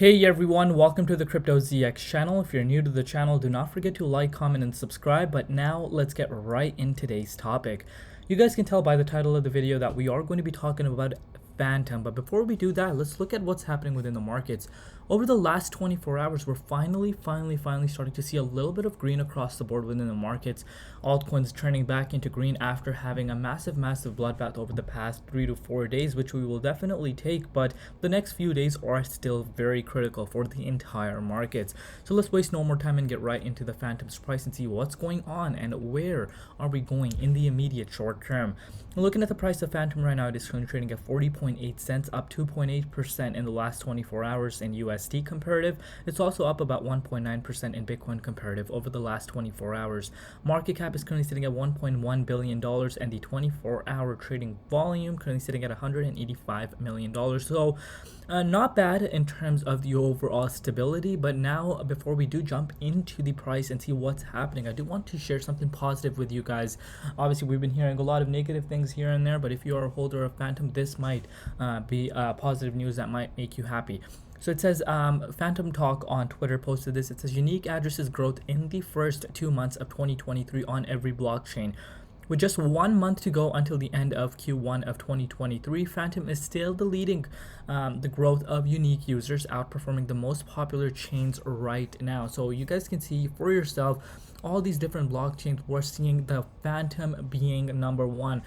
Hey everyone, welcome to the Crypto ZX channel. If you're new to the channel, do not forget to like, comment, and subscribe. But now let's get right in today's topic. You guys can tell by the title of the video that we are going to be talking about Fantom. But before we do that, let's look at what's happening within the markets. Over the last 24 hours, we're finally starting to see a little bit of green across the board within the markets. Altcoins turning back into green after having a massive bloodbath over the past 3 to 4 days, which we will definitely take, but the next few days are still very critical for the entire markets. So let's waste no more time and get right into the Fantom's price and see what's going on and where are we going in the immediate short term. Looking at the price of Fantom right now, it is currently trading at 40.8 cents, up 2.8% in the last 24 hours in USD comparative. It's also up about 1.9% in Bitcoin comparative over the last 24 hours. Market cap is currently sitting at $1.1 billion and the 24-hour trading volume currently sitting at $185 million. So not bad in terms of the overall stability. But now, before we do jump into the price and see what's happening, I do want to share something positive with you guys. Obviously, we've been hearing a lot of negative things here and there, but if you are a holder of Fantom, this might be positive news that might make you happy. So it says, Fantom Talk on Twitter posted this. It says, unique addresses growth in the first 2 months of 2023 on every blockchain. With just 1 month to go until the end of Q1 of 2023, Fantom is still the leading the growth of unique users, outperforming the most popular chains right now. So you guys can see for yourself all these different blockchains. We're seeing the Fantom being number one,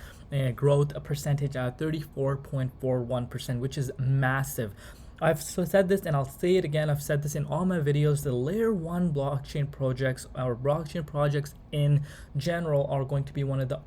growth percentage at 34.41%, which is massive. I've said this and I'll say it again. I've said this in all my videos. The layer 1 blockchain projects or blockchain projects in general are going to be one of the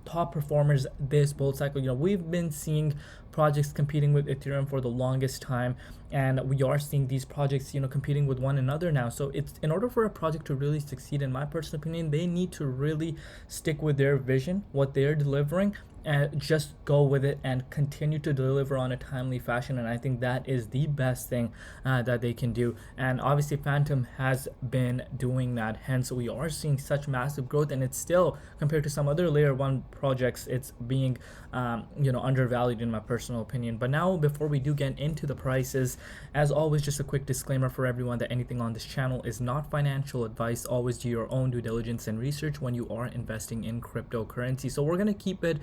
top performers this bull cycle. We've been seeing projects competing with Ethereum for the longest time, and we are seeing these projects competing with one another now. So it's, in order for a project to really succeed, in my personal opinion, they need to really stick with their vision, what they're delivering, and just go with it and continue to deliver on a timely fashion. And I think that is the best thing that they can do. And obviously Fantom has been doing that, hence we are seeing such massive growth. And it's still, compared to some other layer 1 projects, it's being undervalued in my personal opinion. But now, before we do get into the prices, as always, just a quick disclaimer for everyone that anything on this channel is not financial advice. Always do your own due diligence and research when you are investing in cryptocurrency. So we're going to keep it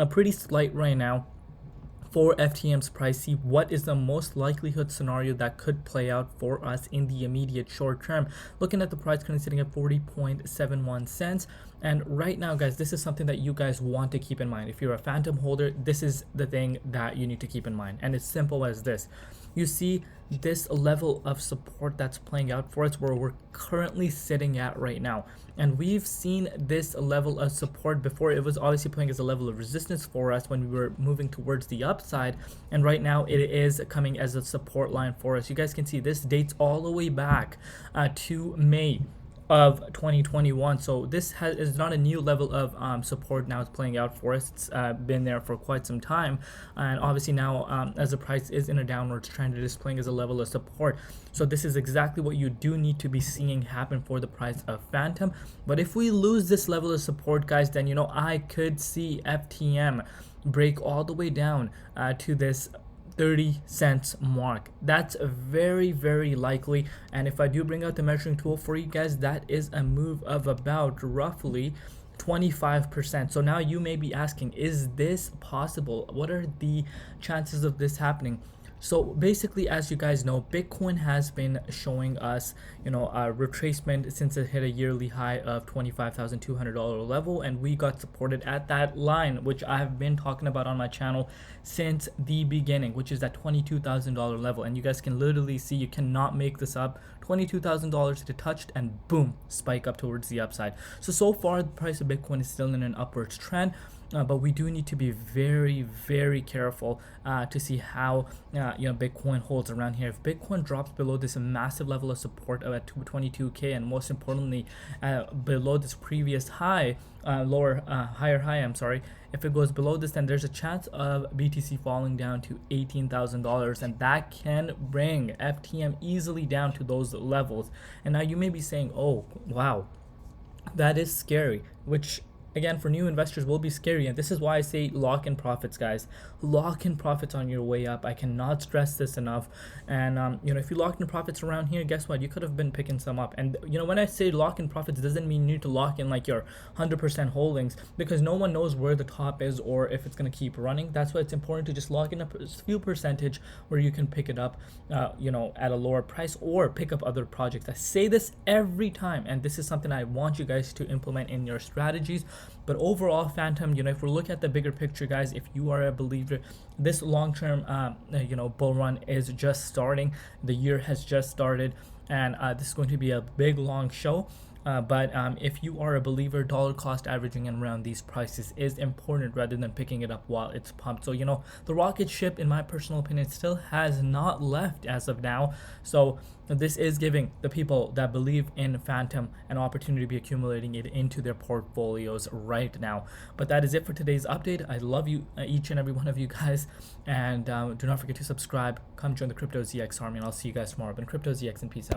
pretty slight right now for FTM's price. See what is the most likelihood scenario that could play out for us in the immediate short term. Looking at the price currently sitting at 40.71 cents. And right now, guys, this is something that you guys want to keep in mind. If you're a Fantom holder, this is the thing that you need to keep in mind. And it's simple as this. You see this level of support that's playing out for us, where we're currently sitting at right now. And we've seen this level of support before. It was obviously playing as a level of resistance for us when we were moving towards the upside. And right now it is coming as a support line for us. You guys can see this dates all the way back to May of 2021. So this is not a new level of support. Now it's playing out for us. It's been there for quite some time, and obviously now as the price is in a downwards trend, it is playing as a level of support. So this is exactly what you do need to be seeing happen for the price of Fantom. But if we lose this level of support, guys, then I could see FTM break all the way down to this 30 cents mark. That's very likely. And if I do bring out the measuring tool for you guys, that is a move of about roughly 25%. So now you may be asking, is this possible? What are the chances of this happening? So basically, as you guys know, Bitcoin has been showing us, a retracement since it hit a yearly high of $25,200 level, and we got supported at that line, which I have been talking about on my channel since the beginning, which is that $22,000 level. And you guys can literally see, you cannot make this up. $22,000 it touched, and boom, spike up towards the upside. So far, the price of Bitcoin is still in an upwards trend. But we do need to be very careful to see how Bitcoin holds around here. If Bitcoin drops below this massive level of support of at 22k, and most importantly below this previous high, higher high, I'm sorry, if it goes below this, then there's a chance of BTC falling down to $18,000, and that can bring FTM easily down to those levels. And now you may be saying, oh wow, that is scary, which again, for new investors will be scary, and this is why I say lock in profits, guys. Lock in profits on your way up. I cannot stress this enough. And if you locked in profits around here, guess what? You could have been picking some up. And when I say lock in profits, it doesn't mean you need to lock in like your 100% holdings, because no one knows where the top is or if it's going to keep running. That's why it's important to just lock in a few percentage where you can pick it up at a lower price, or pick up other projects. I say this every time, and this is something I want you guys to implement in your strategies. But overall, Fantom, if we look at the bigger picture, guys, if you are a believer, this long-term bull run is just starting. The year has just started, and this is going to be a big long show. But if you are a believer, dollar cost averaging and around these prices is important rather than picking it up while it's pumped. So the rocket ship, in my personal opinion, still has not left as of now. So this is giving the people that believe in Fantom an opportunity to be accumulating it into their portfolios right now. But that is it for today's update. I love you, each and every one of you guys, and do not forget to subscribe. Come join the Crypto ZX army, and I'll see you guys tomorrow. I've been Crypto ZX, and peace out.